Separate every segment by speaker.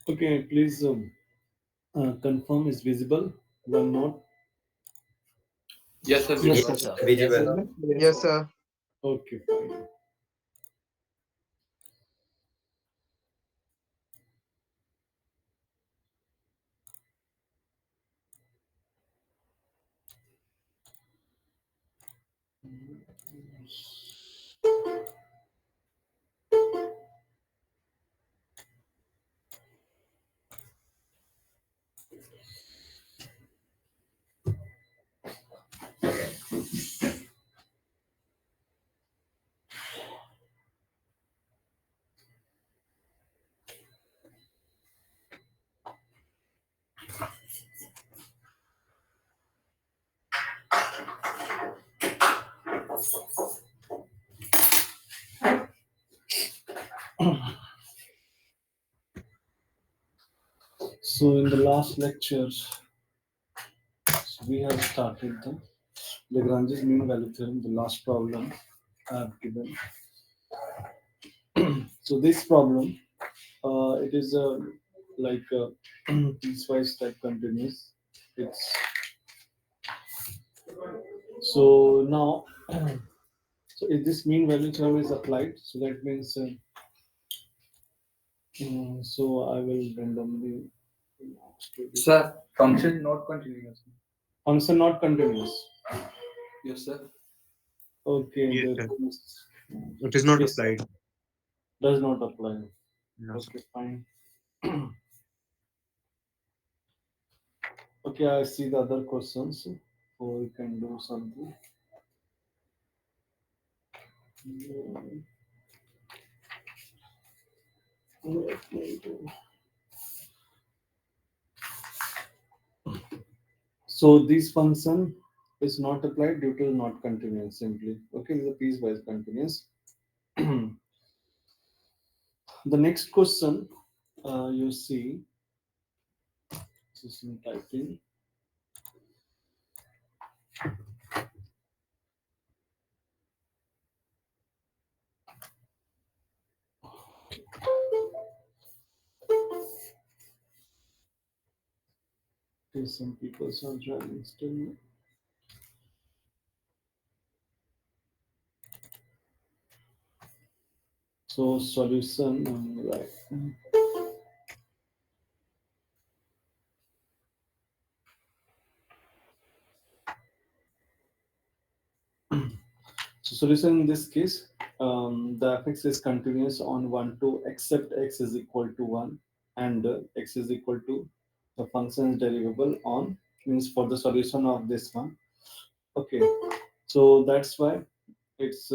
Speaker 1: Okay, please confirm is visible. One note.
Speaker 2: Yes, sir,
Speaker 3: Yes,
Speaker 2: visible.
Speaker 3: sir.
Speaker 4: Yes, visible.
Speaker 3: Yes, sir.
Speaker 1: Okay, fine. So in the last lecture, we have started the Lagrange's mean value theorem. The last problem I have given. So this problem, it is like piecewise type continuous. It's so now. So if this mean value theorem is applied, so that means so I will randomly do this.
Speaker 2: Sir, function not continuous.
Speaker 1: Answer not continuous.
Speaker 2: Yes, sir.
Speaker 1: Okay,
Speaker 3: Yes,
Speaker 1: that
Speaker 3: sir.
Speaker 1: is,
Speaker 3: It is not
Speaker 1: yes,
Speaker 3: applied.
Speaker 1: does not apply.
Speaker 3: No, sir.
Speaker 1: Okay, fine. Okay, I see the other questions. So we can do something. So this function is not applied due to not continuous simply. Okay, the piecewise continuous. The next question you see, system typing. Okay, some people are driving still. So solution right. So solution in this case, the fx is continuous on 1 to except x is equal to 1 and x is equal to the function is derivable on means for the solution of this one. Okay, so that's why it's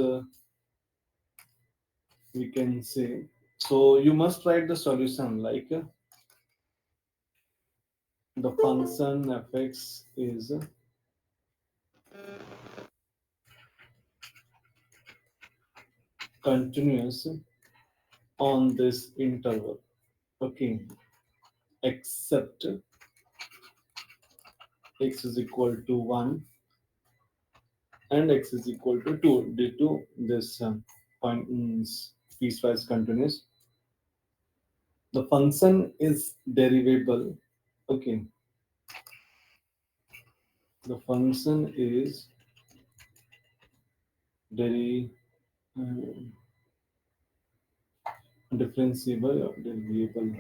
Speaker 1: we can say so you must write the solution like the function fx is continuous on this interval. Okay, except x is equal to 1 and x is equal to 2 due to this point is piecewise continuous. The function is derivable. Okay, the function is very differentiable or derivable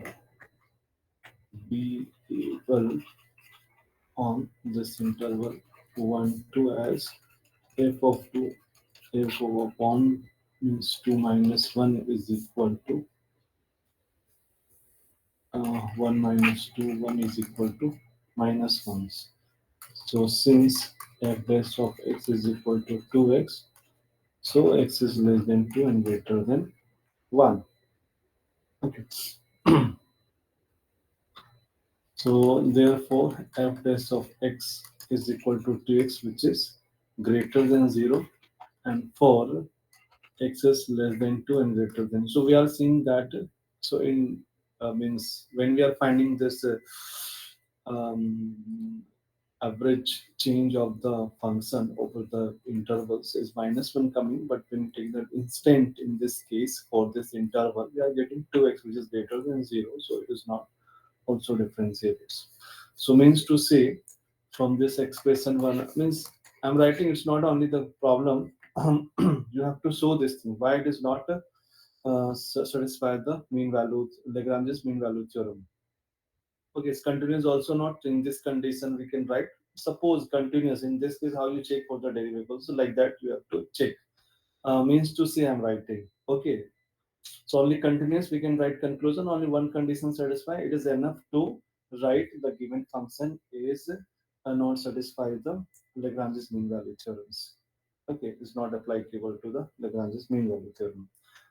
Speaker 1: be able on this interval 1 2 as f of 2 f over upon means 2 minus 1 is equal to 1 minus 2 1 is equal to minus 1. So since f dash of x is equal to 2x, so x is less than 2 and greater than 1. Okay. So therefore f dash of x is equal to 2x which is greater than 0 and for x is less than 2 and greater than. So we are seeing that so in means when we are finding this um, average change of the function over the intervals is minus 1 coming, but when you take the instant in this case for this interval, we are getting 2x which is greater than 0, so it is not. also differentiables. So means to say from this expression one means I'm writing it's not only the problem you have to show this thing why it is not satisfy the mean value Lagrange's mean value theorem. Okay, it's continuous also not in this condition we can write suppose continuous in this case how you check for the derivatives so like that you have to check means to say I'm writing okay so only continuous we can write conclusion only one condition satisfy it is enough to write the given function is not satisfy the Lagrange's mean value theorems. Okay, it's not applicable to the Lagrange's mean value theorem.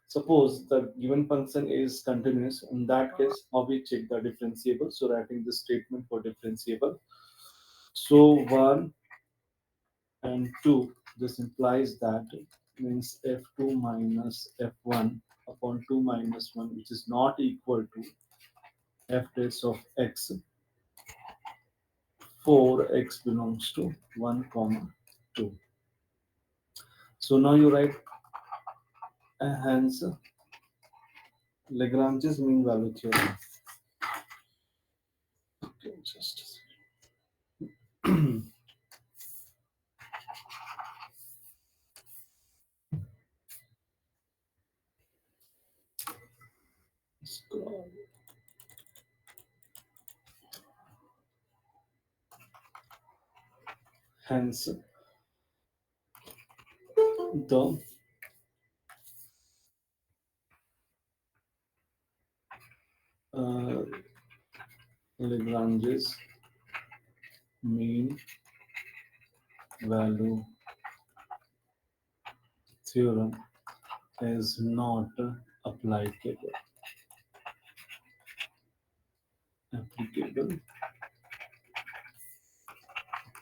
Speaker 1: Suppose the given function is continuous. In that case, how we check the differentiable? So writing the statement for differentiable. So one and two. This implies that means f2 minus f1 upon 2 minus 1, which is not equal to f dash of x for x belongs to 1 comma 2. So now you write hence Lagrange's mean value theorem. Okay, just a second. Scroll. Hence, the uh, Lagrange's mean value theorem is not applicable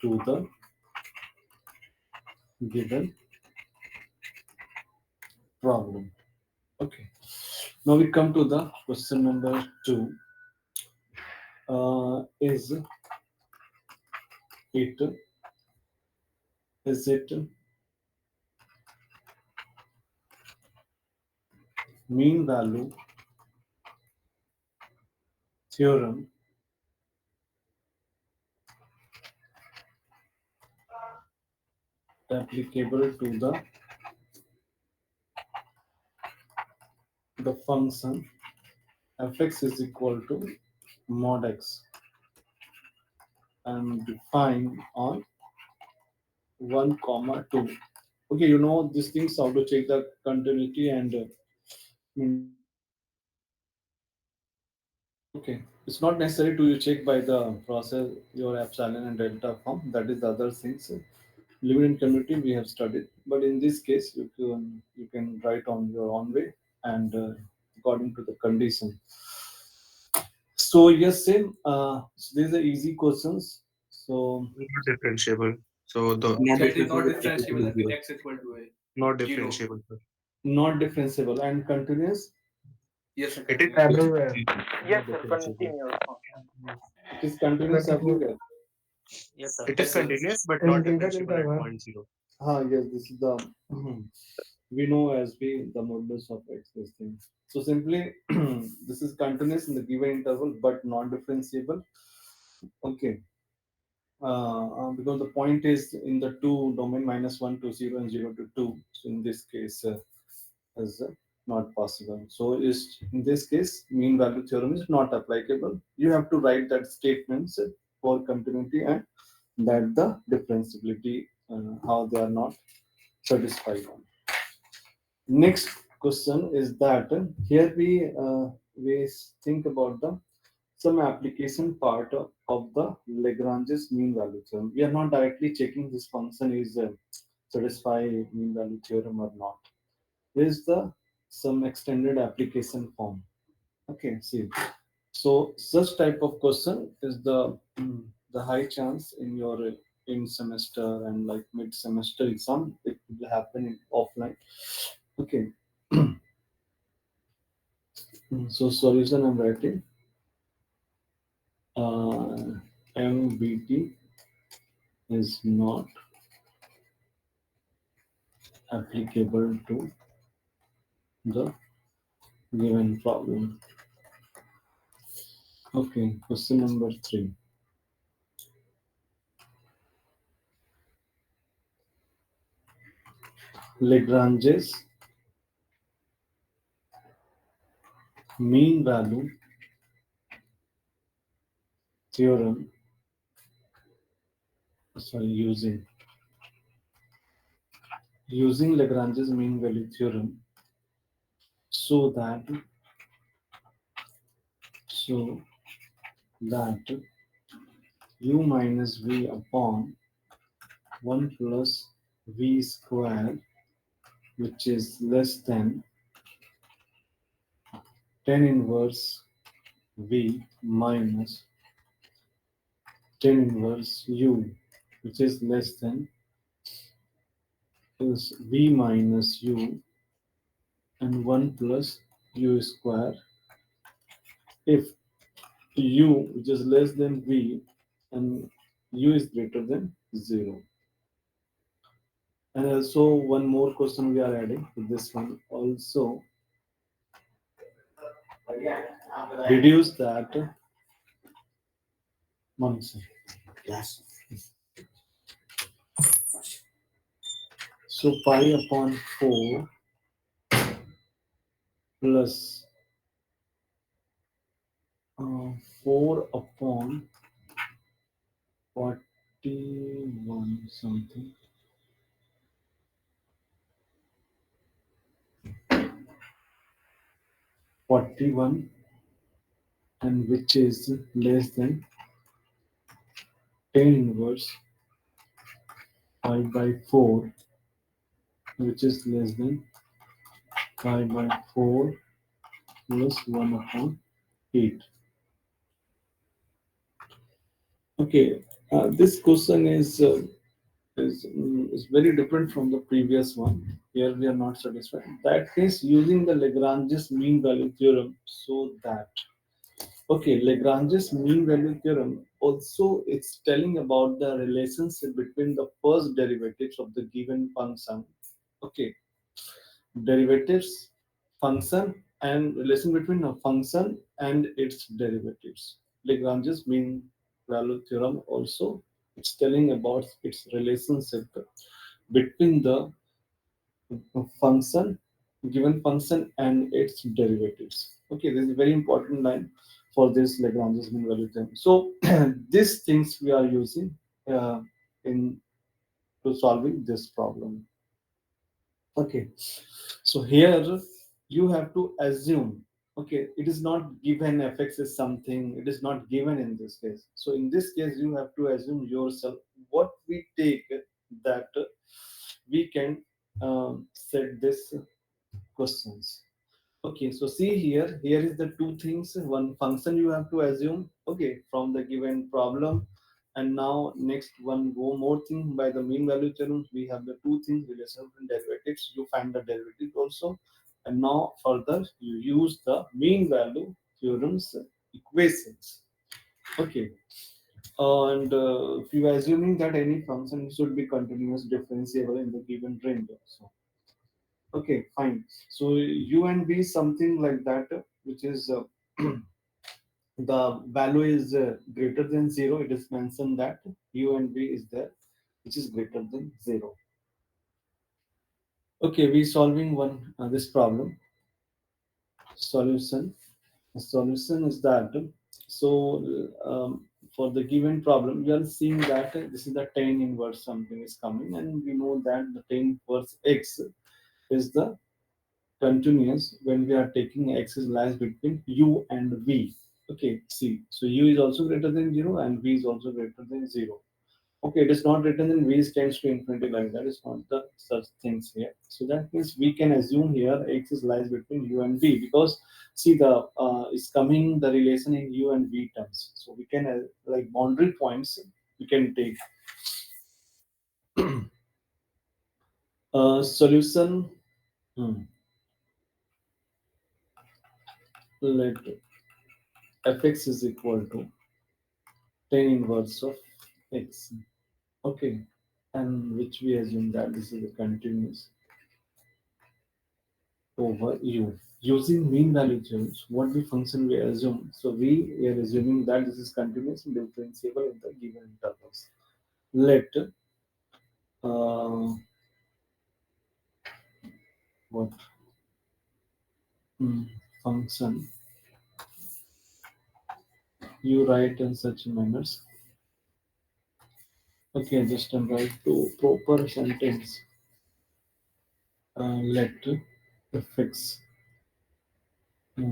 Speaker 1: to the given problem. Okay. Now we come to the question number two. Is it mean value theorem applicable to the function fx is equal to mod x and defined on 1 comma 2. Okay, you know these things how to check the continuity and mean value theorem. Okay, it's not necessary to you check by the process your epsilon and delta form. That is the other things. Limit and community we have studied, but in this case you can write on your own way and according to the condition. So yes, same. So these are easy questions. So
Speaker 3: Not differentiable. So the
Speaker 1: not
Speaker 2: So it is not
Speaker 1: differentiable,
Speaker 2: differentiable
Speaker 3: applicable
Speaker 2: if
Speaker 3: zero.
Speaker 2: x equal to a
Speaker 3: Not
Speaker 2: 0.
Speaker 3: differentiable, sir.
Speaker 1: not differentiable, and continuous.
Speaker 2: Yes, sir,
Speaker 3: It is
Speaker 2: continuous.
Speaker 4: Everywhere.
Speaker 3: not
Speaker 4: Yes, sir.
Speaker 3: differentiable.
Speaker 4: Continuous.
Speaker 1: It is continuous
Speaker 4: Continuous.
Speaker 1: everywhere.
Speaker 4: Yes, sir.
Speaker 3: It is
Speaker 2: Yes, sir.
Speaker 3: continuous but not
Speaker 4: Integer
Speaker 3: differentiable at
Speaker 4: interval.
Speaker 3: point zero.
Speaker 1: Ah, yes, this is the we know as we the modulus of x this thing. So simply this is continuous in the given interval but non differentiable. Okay, because the point is in the two domain -1 to 0 and 0 to 2. So in this case, is not possible. So is in this case, mean value theorem is not applicable. You have to write that statements for continuity and that the differentiability how they are not satisfied on. Next question is that here we think about the some application part of the Lagrange's mean value theorem. We are not directly checking this function is satisfy mean value theorem or not. There is the some extended application form. Okay, see. So such type of question is the high chance in your in semester and like mid semester exam it will happen in offline. Okay. So solution I'm writing MBT is not applicable to the given problem. Okay, question number 3. Lagrange's mean value theorem, sorry, using Lagrange's mean value theorem, so that so that u minus v upon 1 plus v squared, which is less than tan inverse v minus tan inverse u, which is less than is v minus u and 1 plus u square if u, which is less than v, and u is greater than 0. And also one more question we are adding to this one. Also reduce that one second. So pi upon 4 plus 4 upon 41 something 41, and which is less than tan inverse pi by 4, which is less than pi by 4 plus 1 upon 8. Okay, this question is very different from the previous one. Here we are not satisfied. That is using the Lagrange's mean value theorem, so that okay, Lagrange's mean value theorem also it's telling about the relationship between the first derivatives of the given function. Okay, derivatives, function, and relation between a function and its derivatives. Lagrange's mean value theorem also it's telling about its relationship between the function, given function, and its derivatives. Okay, this is a very important line for this Lagrange's mean value theorem. So these things we are using in to solving this problem. Okay, so here you have to assume. Okay, it is not given fx is something. It is not given in this case. So in this case, you have to assume yourself what we take that we can set this questions. Okay, so see here, here is the two things. One function you have to assume, okay, from the given problem. And now next one go more thing by the mean value theorem. We have the two things, relation and derivatives. You find the derivative also. And now further you use the mean value theorem's equations. Okay. And if you are assuming that any function should be continuous differentiable in the given range also. Okay, fine. So u and v is something like that, which is the value is greater than 0. It is mentioned that u and v is there, which is greater than 0. Okay, we solving one this problem. Solution. The solution is that for the given problem, we are seeing that this is the tan inverse something is coming, and we know that the tan inverse x is the continuous when we are taking axis lies between u and v. Okay, see, so u is also greater than 0 and v is also greater than 0. Okay, it is not written in v tends to infinity like that. It's not the such things here. So that means we can assume here axis lies between u and v because see the is coming the relation in u and v terms. So we can like boundary points we can take solution. Hmm, let fx is equal to tan inverse of x. Okay, and which we assume that this is a continuous over u. Using mean value theorems, what the function we assume? So we are assuming that this is continuous and differentiable in the given intervals. Let uh, what mm, function you write in such manners. Okay, just write to proper sentence. Let fx uh,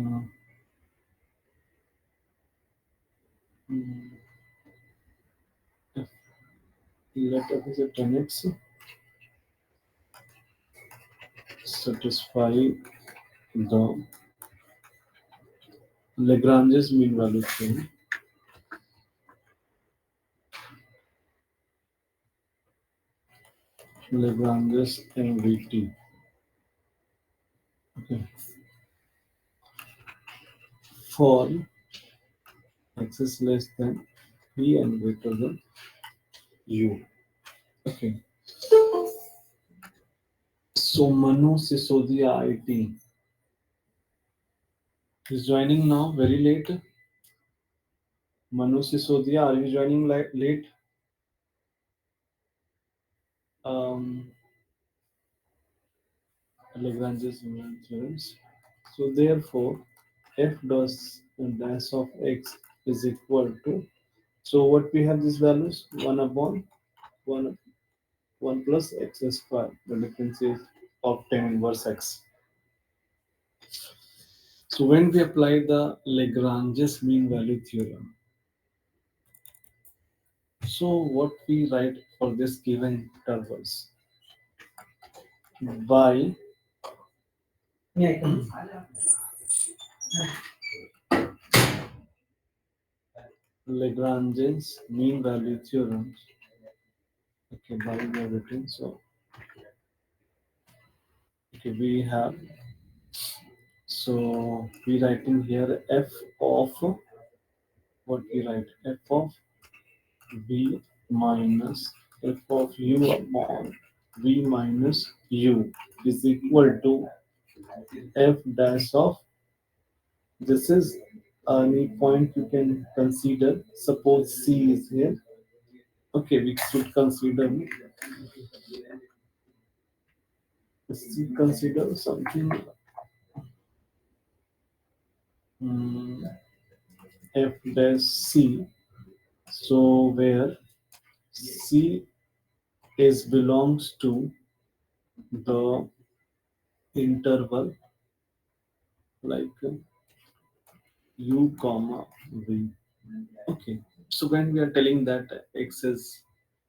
Speaker 1: mm, f- let f is a 10x satisfy the Lagrange's mean value theorem. Lagrange's MVT. Okay. For x is less than p and greater than u. Okay. So Manu Sisodia IT is joining now very late. Manu Sisodia, are you joining late? Um, Lagrange's mean theorems. So therefore, f dash of x is equal to. So what we have these values 1 1 plus x square. The difference is of 10 inverse x. So when we apply the Lagrange's mean value theorem, so what we write for this given intervals by Lagrange's mean value theorem. Okay, by we have written so. Okay, we have so we writing here f of what we write f of v minus f of u upon v minus u is equal to f dash of this is any point you can consider. Suppose C is here. Okay, we should consider something mm, f dash C. So where C is belongs to the interval like u comma v. Okay, so when we are telling that x is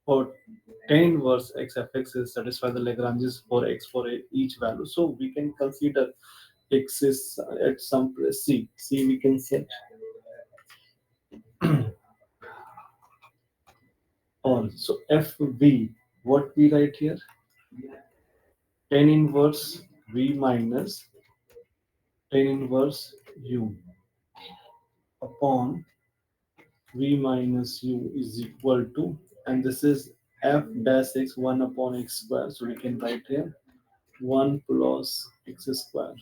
Speaker 1: for 10 inverse x f x is satisfy the Lagrange's for x for each value, so we can consider x is at some place c. C we can set on. So fv, what we write here? 10 inverse v minus 10 inverse u upon v minus u is equal to, and this is f dash x 1 upon x square. So we can write here 1 plus x square.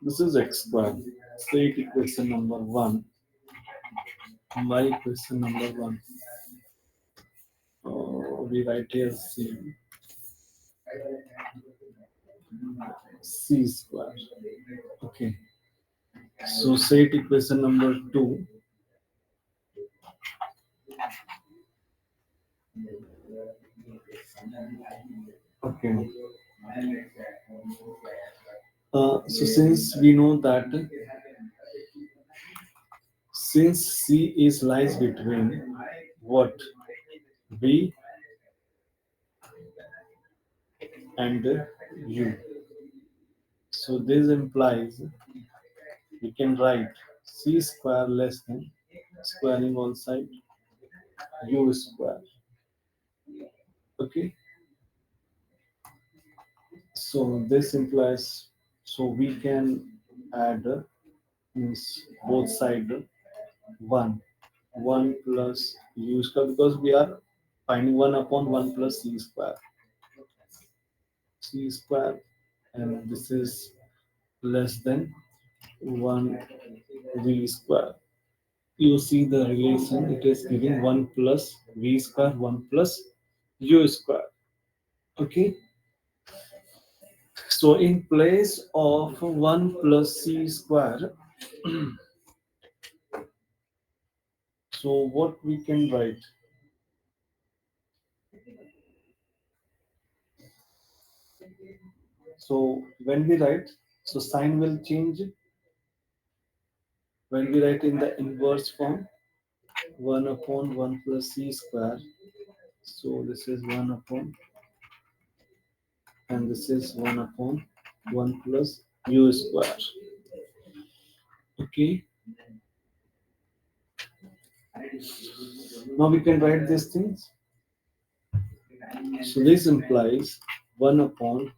Speaker 1: This is x square. State equation number 1. My equation number 1. We write here c square. Okay. So set equation number 2. Okay. So since we know that since C is lies between what V and U, so this implies we can write C square less than squaring all side U square. Okay, so this implies so we can add means both side 1 1 plus U square because we are finding 1 upon 1 plus C square and this is less than 1 v square. You see the relation, it is giving 1 plus v square, 1 plus u square. Okay, so in place of 1 plus c square, so what we can write? So when we write, so sign will change when we write in the inverse form, 1 upon 1 plus c square. So this is 1 upon, and this is 1 upon 1 plus u square. Okay, now we can write these things. So this implies 1 upon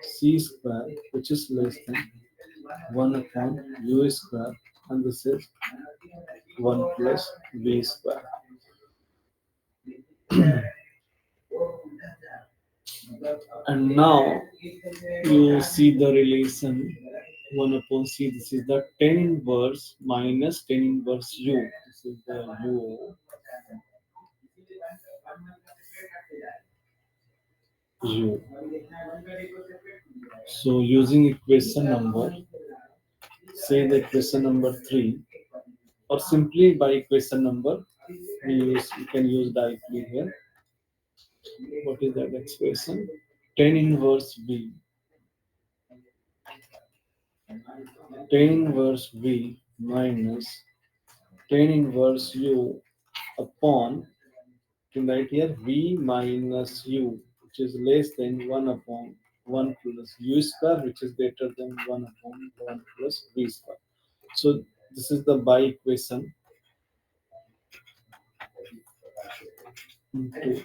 Speaker 1: c square, which is less than 1 upon u square, and this is 1 plus v square. And now you see the relation 1 upon c. This is the tan inverse minus tan inverse u. This is the u. So using equation number, say the equation number 3, or simply by equation number, we can use directly here. What is that expression? Tan inverse v. Tan inverse v minus tan inverse u upon, to write here, v minus u, which is less than 1 upon 1 plus u square, which is greater than 1 upon 1 plus v square. So this is the by equation into,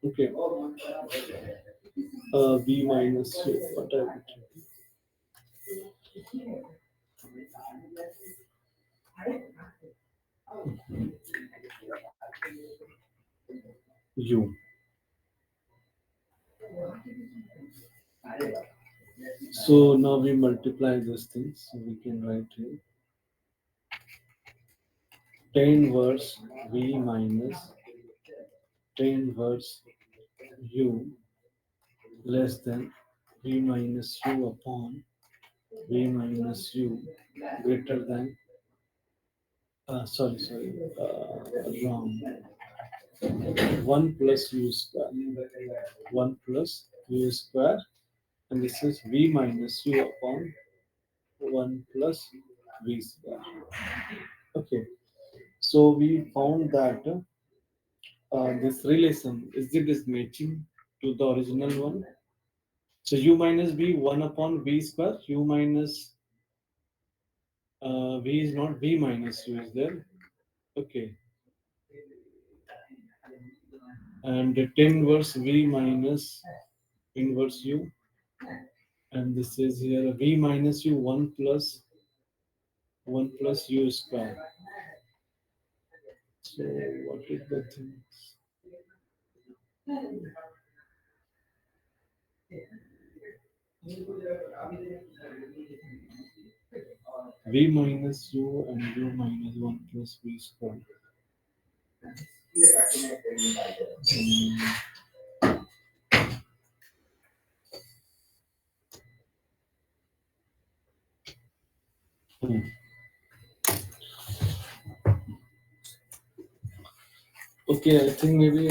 Speaker 1: okay, v minus u, what I would u. So now we multiply these things, so we can write here tan inverse v minus tan inverse u less than v minus u upon v minus u greater than, wrong, 1 plus u square, 1 plus u square, and this is v minus u upon 1 plus v square. Okay, so we found that this relation, is it is matching to the original one. So u minus v, 1 upon v square, u minus v is not, v minus u is there. Okay, and the tan inverse v minus inverse u, and this is here v minus u, 1 plus u square. So what is the thing? V minus u and u minus 1 plus v square. Hmm. Okay, I think maybe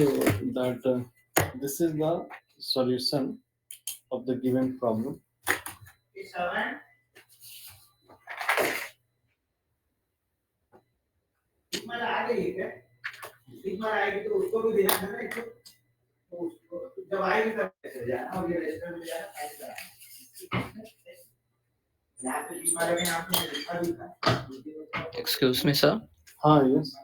Speaker 1: that this is the solution of the given problem.
Speaker 5: Excuse me, sir.
Speaker 1: Ah, yes.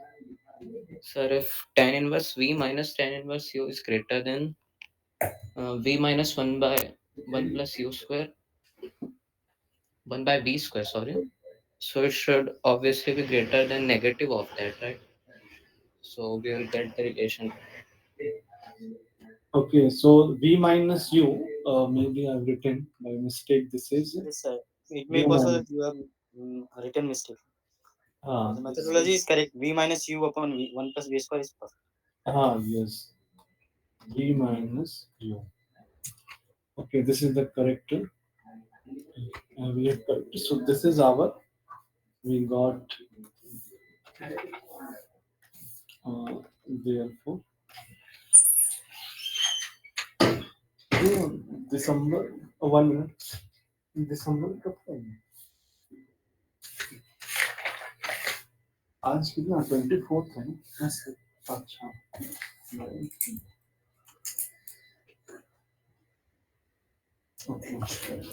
Speaker 5: Sir, if tan inverse V minus tan inverse U is greater than V minus 1 by 1 plus U square, 1 by V square, sorry. So it should obviously be greater than negative of that, right? So we will get the relation.
Speaker 1: Okay, so v minus u, maybe I've written by mistake. This is
Speaker 4: Yes, sir. It may
Speaker 1: u
Speaker 4: possible
Speaker 1: minus.
Speaker 4: that you have written mistake. The
Speaker 1: This
Speaker 4: methodology is
Speaker 1: is
Speaker 4: correct. V minus U upon V. 1 plus V square is perfect.
Speaker 1: yes, v minus u. Okay, this is the correct. We have correct. So this is our. We got therefore oh, December 1 minute. दिसंबर कब का है? आज कितना 24th है ना? Yes, sir. अच्छा okay.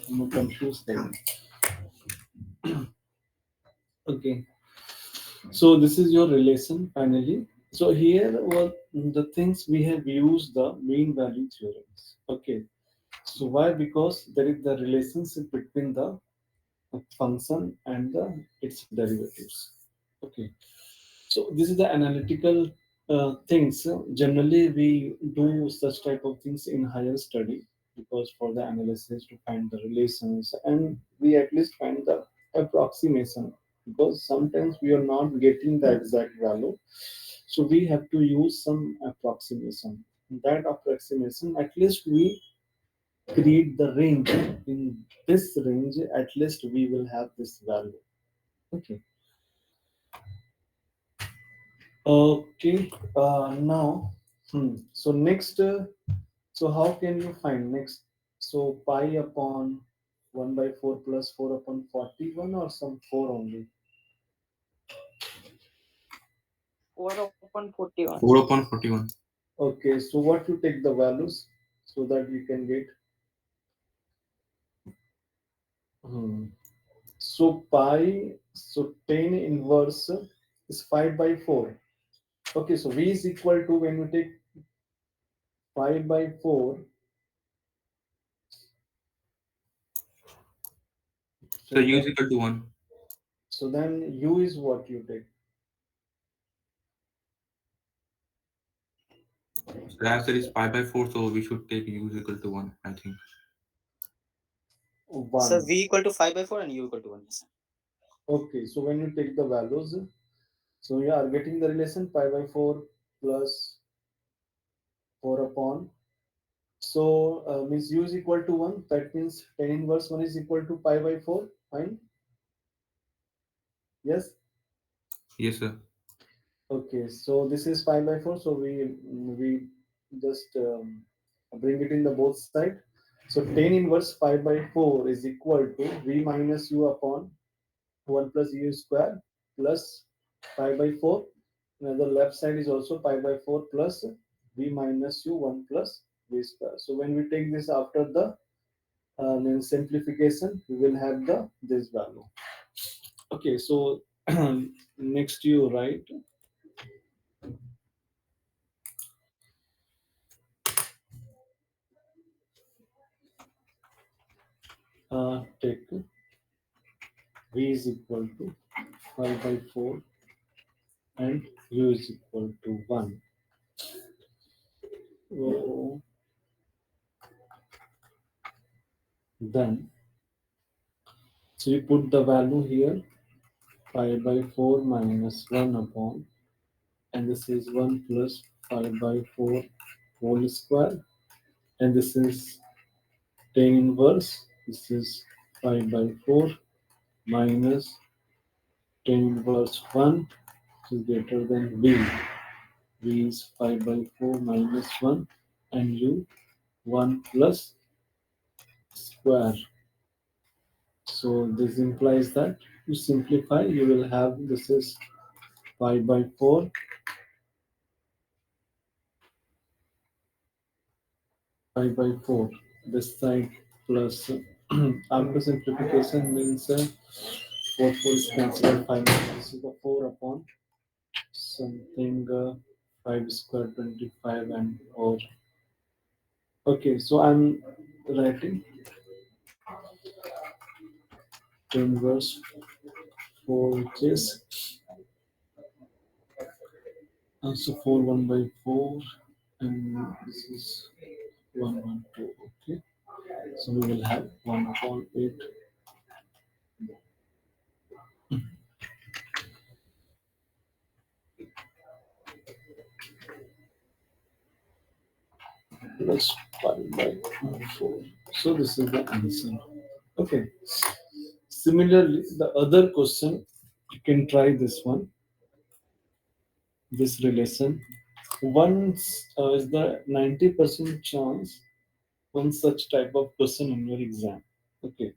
Speaker 1: I'm confused there. Okay, so this is your relation finally. So here were the things we have used the mean value theorems. Okay, so why? Because there is the relationship between the function and its derivatives. Okay, so this is the analytical things. Generally, we do such type of things in higher study because for the analysis to find the relations and we at least find the approximation because sometimes we are not getting the exact value. So we have to use some approximation. That approximation, at least we create the range. In this range, at least we will have this value. Okay. Okay, now, so next, so how can you find next? So pi upon 1 by 4 plus 4 upon 41 or some 4 only?
Speaker 4: 4 upon 41.
Speaker 3: 4 upon 41.
Speaker 1: Okay, so what you take the values so that we can get? Hmm. So pi, so 10 inverse is 5 by 4. Okay, so v is equal to when you take 5 by 4,
Speaker 3: So
Speaker 1: so
Speaker 3: u is
Speaker 1: then,
Speaker 3: equal to 1.
Speaker 1: so then u is what you take?
Speaker 3: So the answer is pi by 4, so we should take u is equal to 1, I think.
Speaker 4: So
Speaker 1: 1.
Speaker 4: V equal to 5 by 4 and U equal to 1. Yes, sir.
Speaker 1: Okay, so when you take the values, so you are getting the relation pi by 4 plus 4 upon. So means u is equal to 1. That means tan inverse 1 is equal to pi by 4. Fine. Yes.
Speaker 3: Yes, sir.
Speaker 1: Okay, so this is pi by 4. So we just bring it in the both side. So tan inverse pi by 4 is equal to v minus u upon 1 plus u square plus pi by 4. Now the left side is also pi by 4 plus v minus u 1 plus v square. So when we take this after the simplification, we will have the this value. Okay, so next you write take v is equal to 5 by 4 and u is equal to 1. So then, so you put the value here 5 by 4 minus 1 upon, and this is 1 plus 5 by 4 whole square, and this is tan inverse. This is 5 by 4 minus tan inverse 1, which is greater than b. b is 5 by 4 minus 1, and u 1 plus square. So this implies that you simplify, you will have this is 5 by 4, 5 by 4. This side plus after simplification means 4 4 is cancelled 5. This is the 4 upon something 5 square 25 and or okay, so I'm writing inverse 4 which is so 4 1 by 4 and this is 112. Okay, so we will have 1 upon 8. Plus pi by 4. So this is the answer. Okay. Similarly, the other question, you can try this one, this relation. Once is the 90% chance one such type of question in your exam. Okay.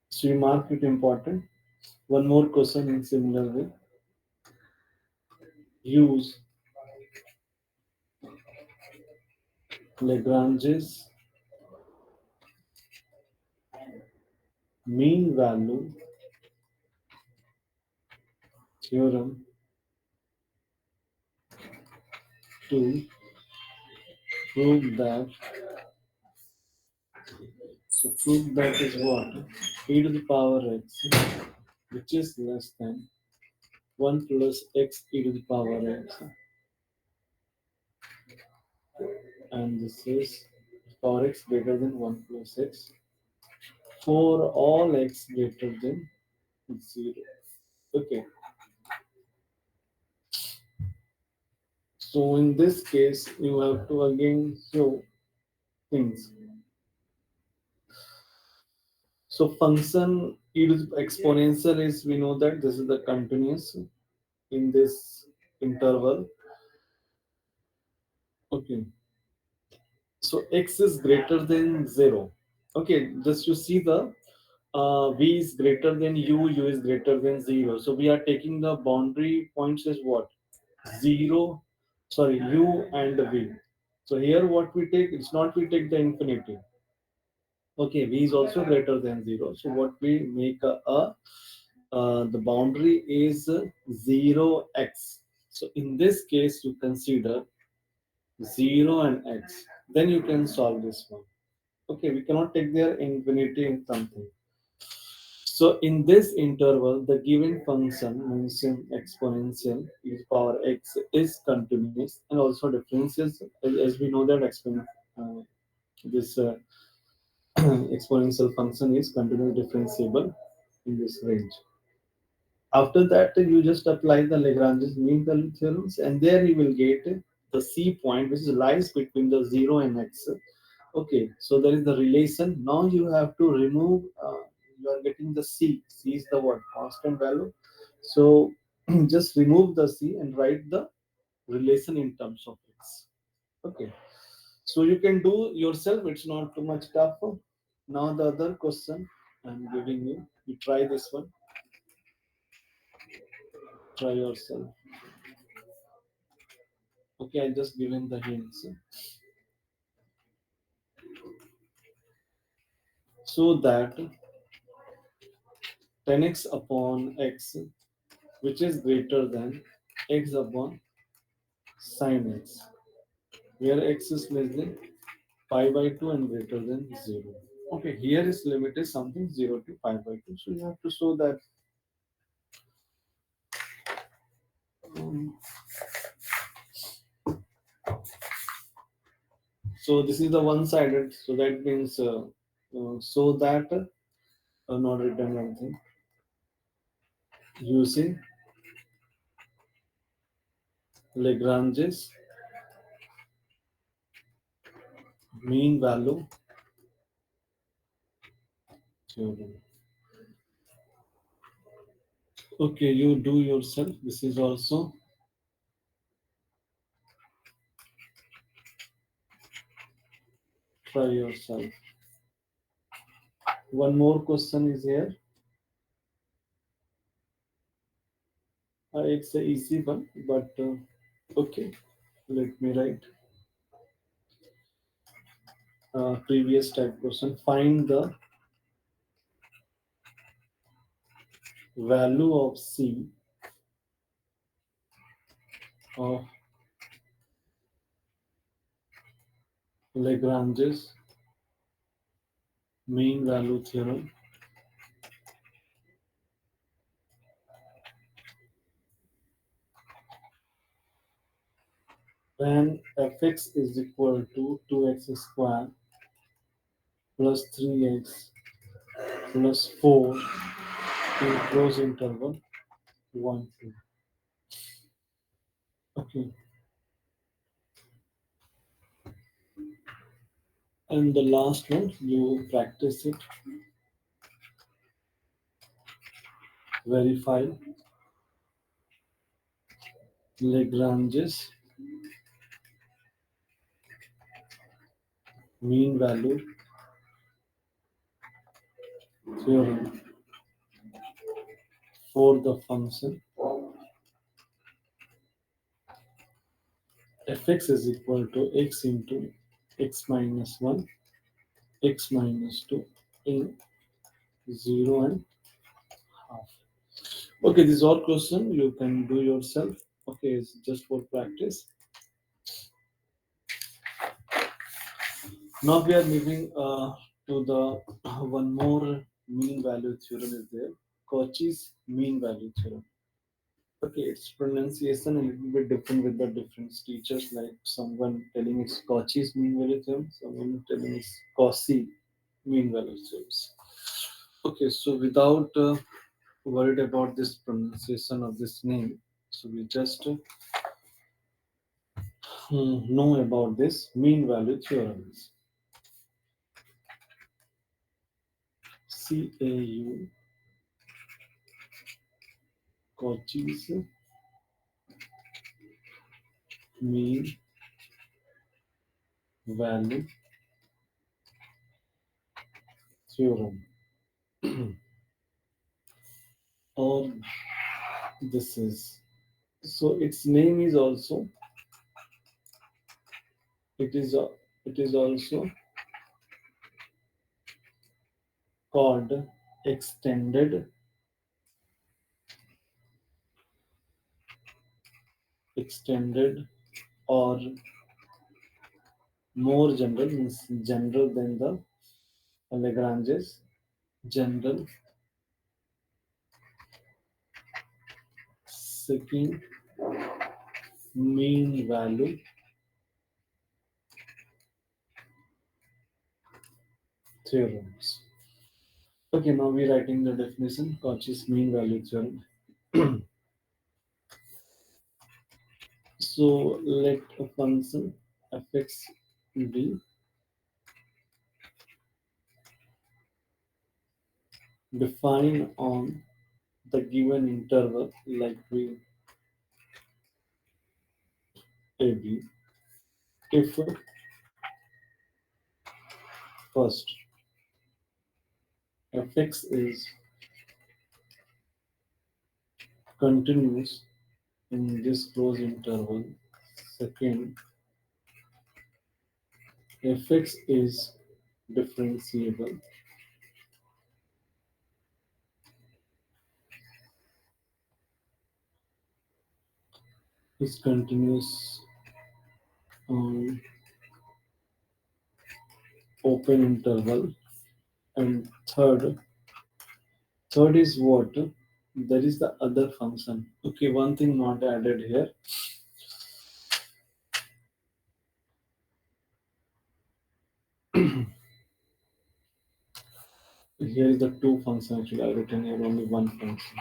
Speaker 1: So you mark it important. One more question in similar way. Use Lagrange's mean value theorem to prove that. So prove that is what? E to the power x, which is less than 1 plus x e to the power x, and this is power x greater than 1 plus x for all x greater than 0. Okay, so in this case, you have to again show things. So function e to the exponential is, we know that this is the continuous in this interval. Okay, so x is greater than 0. Okay, just you see the v is greater than u is greater than 0. So we are taking the boundary points as what? 0, sorry, u and v. So here what we take, it's not we take the infinity. Okay, v is also greater than 0. So what we make the boundary is 0x. So in this case, you consider 0 and x. Then you can solve this one. Okay, we cannot take their infinity in something. So in this interval, the given function means exponential e to power x is continuous and also differentials, as we know that this exponential function is continuously differentiable in this range. After that, you just apply the Lagrange's mean value theorems, and there you will get the C point, which lies between the 0 and x. Okay, so there is the relation. Now you have to remove, you are getting the C. C is the what? Constant value. So just remove the C and write the relation in terms of x. Okay, so you can do yourself, it's not too much tough. Now the other question I'm giving you, you try this one, try yourself. Okay, I just given the hints. So that 10x upon x, which is greater than x upon sine x, where x is less than pi by 2 and greater than 0. Okay, here is limit is something 0 to pi by 2. So you have to show that. um, so this is the one-sided. So that means so that not written anything using Lagrange's mean value theorem. Okay, you do yourself. This is also try yourself. One more question is here. It's a easy one, but okay. Let me write previous type question. Find the value of C of Lagrange's mean value theorem when fx is equal to 2x square plus 3x plus 4 in close interval 1 2. Okay, and the last one you practice it, verify Lagrange's mean value theorem for the function fx is equal to x into x minus 1, x minus 2 in 0 and half. Okay, this is all question you can do yourself. Okay, it's just for practice. Now we are moving to the one more mean value theorem is there, Cauchy's mean value theorem. Okay, its pronunciation a little bit different with the different teachers. Like someone telling it's Cauchy's mean value theorem, someone telling it's Cauchy mean value theorems. Okay, so without worried about this pronunciation of this name, so we just know about this mean value theorems. CAU Cauchy's mean value theorem, or this is, so its name is also, it is it is also called extended extended or more general, means general than the Lagrange's general second mean value theorems. Okay, now we're writing the definition, Cauchy's mean value theorem. So let a function fx be defined on the given interval like we ab if first fx is continuous in this closed interval, second fx is differentiable is continuous on open interval, and third is what, there is the other function. Okay, one thing not added here, here is the two function, actually I written here only one function.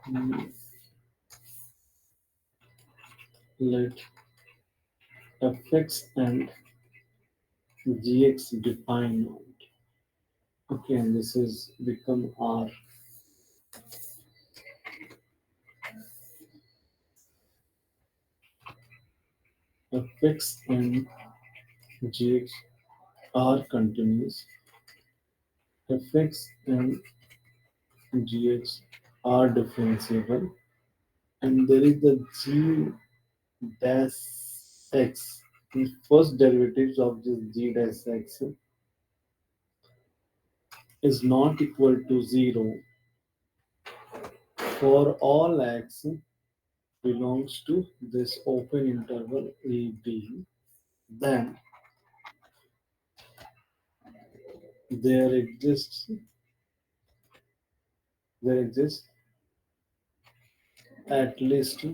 Speaker 1: Mm, let fx and gx define. Okay, and this is become r. Fx and gx are continuous. Fx and gx are differentiable, and there is the g dash x. The first derivatives of this g dash x is not equal to 0 for all x belongs to this open interval a b, then there exists there exists at least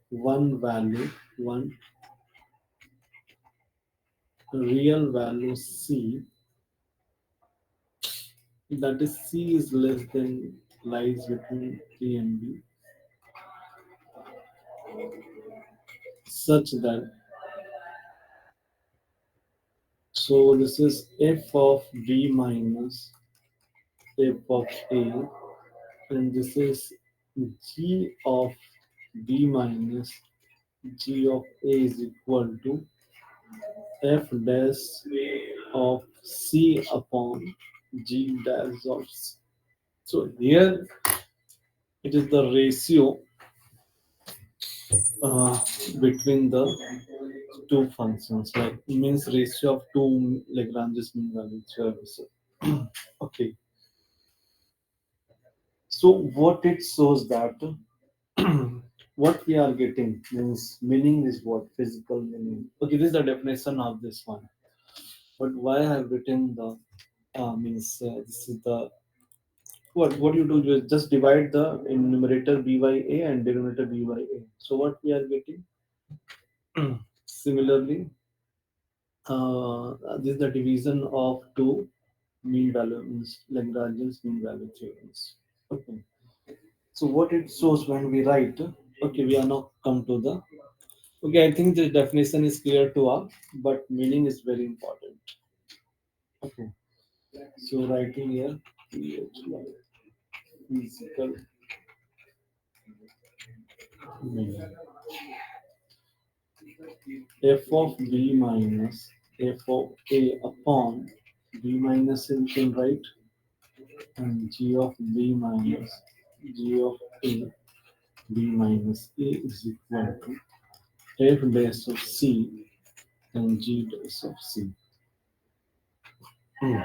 Speaker 1: one value, one real value C, that is C is less than lies between A and B, such that so this is f of B minus f of A, and this is g of B minus g of A is equal to f dash of C upon g dash of C. So here it is the ratio uh, between the two functions, like means ratio of two Lagrange's mean value theorems. Okay, so what it shows that what we are getting means meaning is what physical meaning. Okay, this is the definition of this one. But why I have written the means this is the what you do is just divide the numerator b by a and denominator b by a. So what we are getting similarly, this is the division of two mean value means Lagrange's mean value theorems. Okay. So what it shows when we write, okay, we are now come to the, okay, I think the definition is clear to all, but meaning is very important. Okay. So writing here, physical meaning. F of B minus F of A upon B minus you can write, and G of B minus G of A B minus A is equal to F dash of C and G dash of C. Hmm.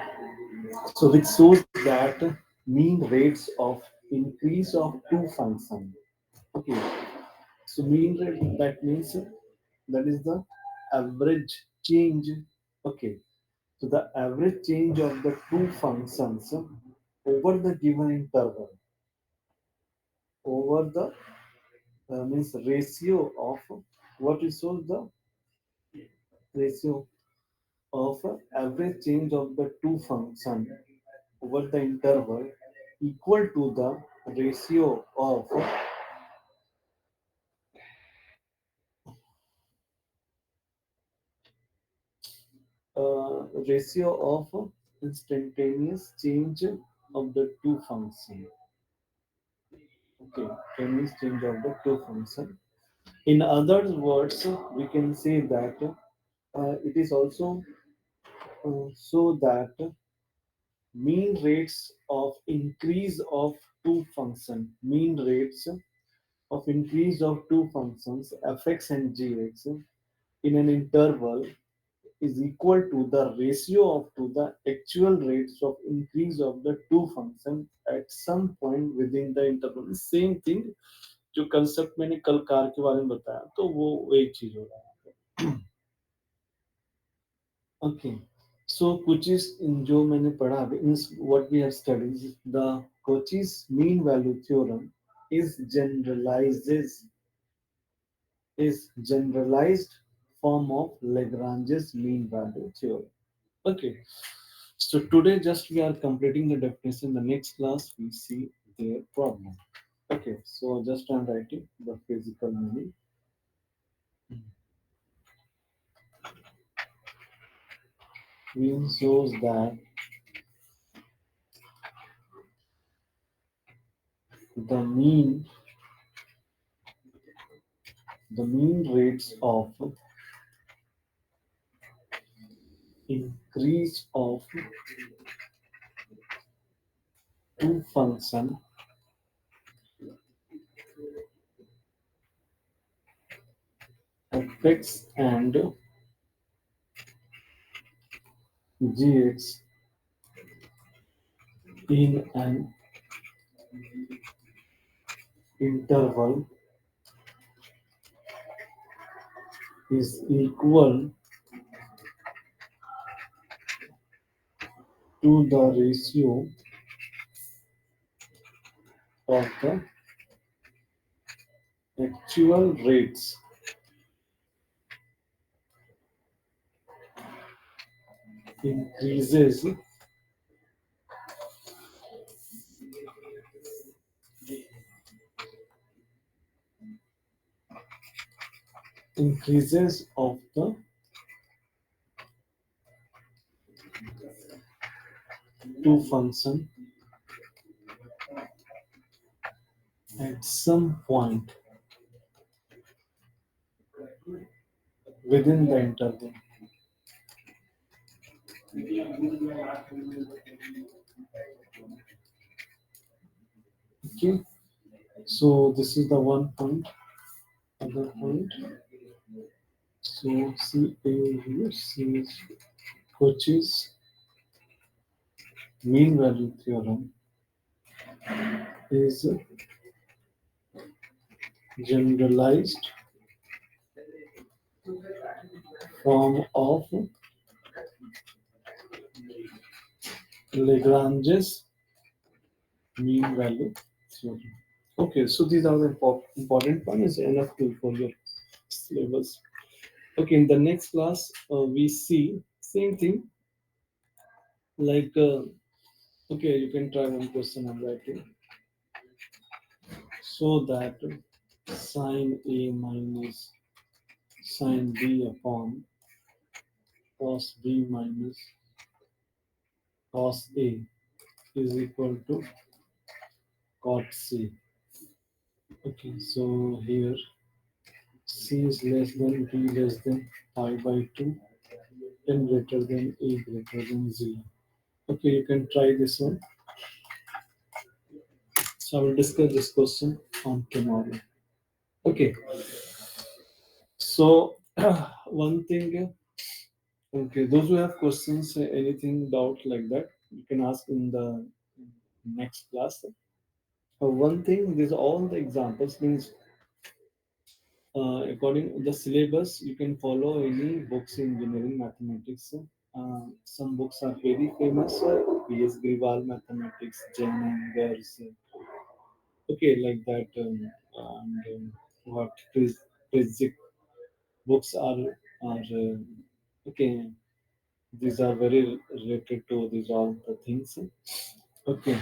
Speaker 1: So which shows that mean rates of increase of two function. Okay. So mean rate that means that is the average change. Okay. So the average change of the two functions over the given interval, over the means ratio of what is so the ratio of average change of the two function over the interval equal to the ratio of ratio of instantaneous change of the two function. Okay, instantaneous change of the two function. In other words, we can say that it is also so that mean rates of increase of two function, mean rates of increase of two functions fx and gx in an interval is equal to the ratio of to the actual rates of increase of the two function at some point within the interval. Same thing जो concept मैंने कल car के बारे में बताया तो वो एक चीज हो रहा है. ओके, सो कोचिस जो मैंने पढ़ा means what we have studied the Cauchy's mean value theorem is generalizes is generalized form of Lagrange's mean value theorem. Okay, so today just we are completing the definition. The next class we see their problem. Okay, so just I'm writing the physical meaning. Mean shows that the mean rates of increase of two function fx and gx in an interval is equal to the ratio of the actual rates increases increases of the two function at some point within the interval. Okay, so this is the one point. Other point. So C A here, C is Cauchy's mean value theorem is generalized form of Lagrange's mean value theorem. Okay, so these are the important one is enough to for your syllabus. Okay, in the next class we see same thing like okay, you can try one question I'm writing so that sine A minus sine B upon cos B minus cos A is equal to cot C. Okay, so here C is less than B less than pi by 2 and greater than A greater than 0. Okay, you can try this one. So I will discuss this question on tomorrow. Okay, so one thing, okay, those who have questions, anything, doubt like that, you can ask in the next class. One thing, these all the examples means according to the syllabus, you can follow any books in engineering mathematics. Some books are very famous. P.S. Griwal Mathematics, Jen Angers, okay, like that. And what Prizik books are okay. These are very related to these all the things. Okay,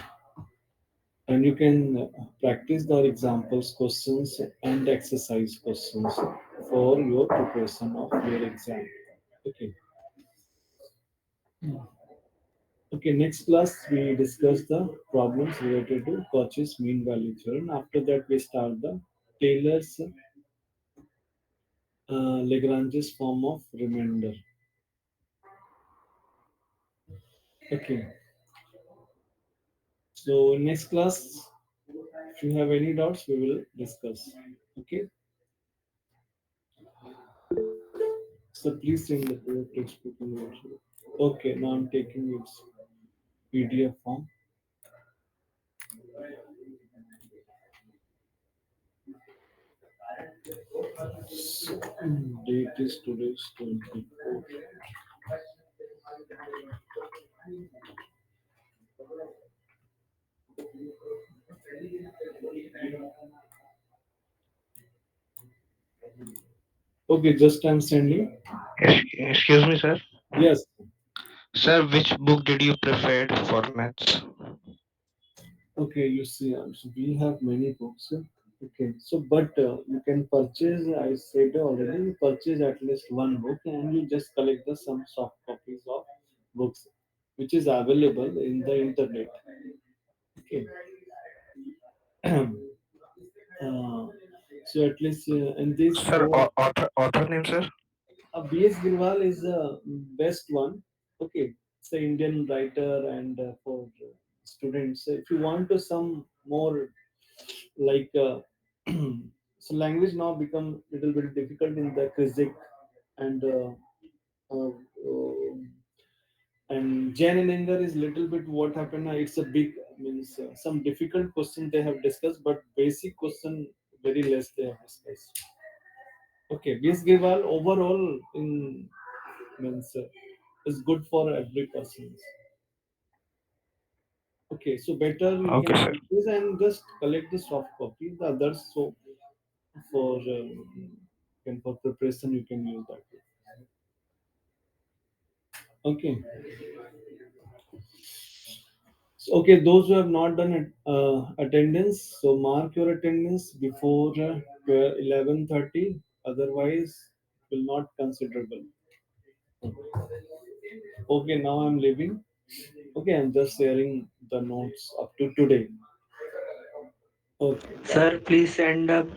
Speaker 1: and you can practice the examples questions and exercise questions for your preparation of your exam. Okay. Okay, next class we discuss the problems related to Cauchy's mean value theorem. After that, we start the Taylor's Lagrange's form of remainder. Okay, so next class, if you have any doubts, we will discuss. Okay, so please send the textbook in WhatsApp. Okay, now I'm taking its PDF form. So, date is today's 24. Okay, just I'm sending.
Speaker 6: Excuse me, sir.
Speaker 1: Yes.
Speaker 6: Sir, which book did you prefer for maths?
Speaker 1: Okay, you see, so we have many books. Okay, so but you can purchase. I said already, you purchase at least one book, and you just collect the some soft copies of books, which is available in the internet. Okay. So at least and these
Speaker 6: Sir,
Speaker 1: four
Speaker 6: author name, sir?
Speaker 1: B.S. Girwal is the best one. Okay, it's an Indian writer, and for students, if you want to some more like so language now become little bit difficult in the Kazakh and uh, uh, and Jan and Anger is little bit what happened. It's a big means some difficult question they have discussed, but basic question very less they have discussed. Okay, B.S. Girwal overall in means is good for every person. Okay, so better you
Speaker 6: Okay,
Speaker 1: can
Speaker 6: sir.
Speaker 1: use this and just collect the soft copy. The others, so for for preparation, you can use that. Okay. So, okay, those who have not done attendance, so mark your attendance before 11:30. Otherwise, will not considerable. Okay, now I'm leaving. Okay, I'm just sharing the notes up to today. Okay.
Speaker 6: Sir, please send up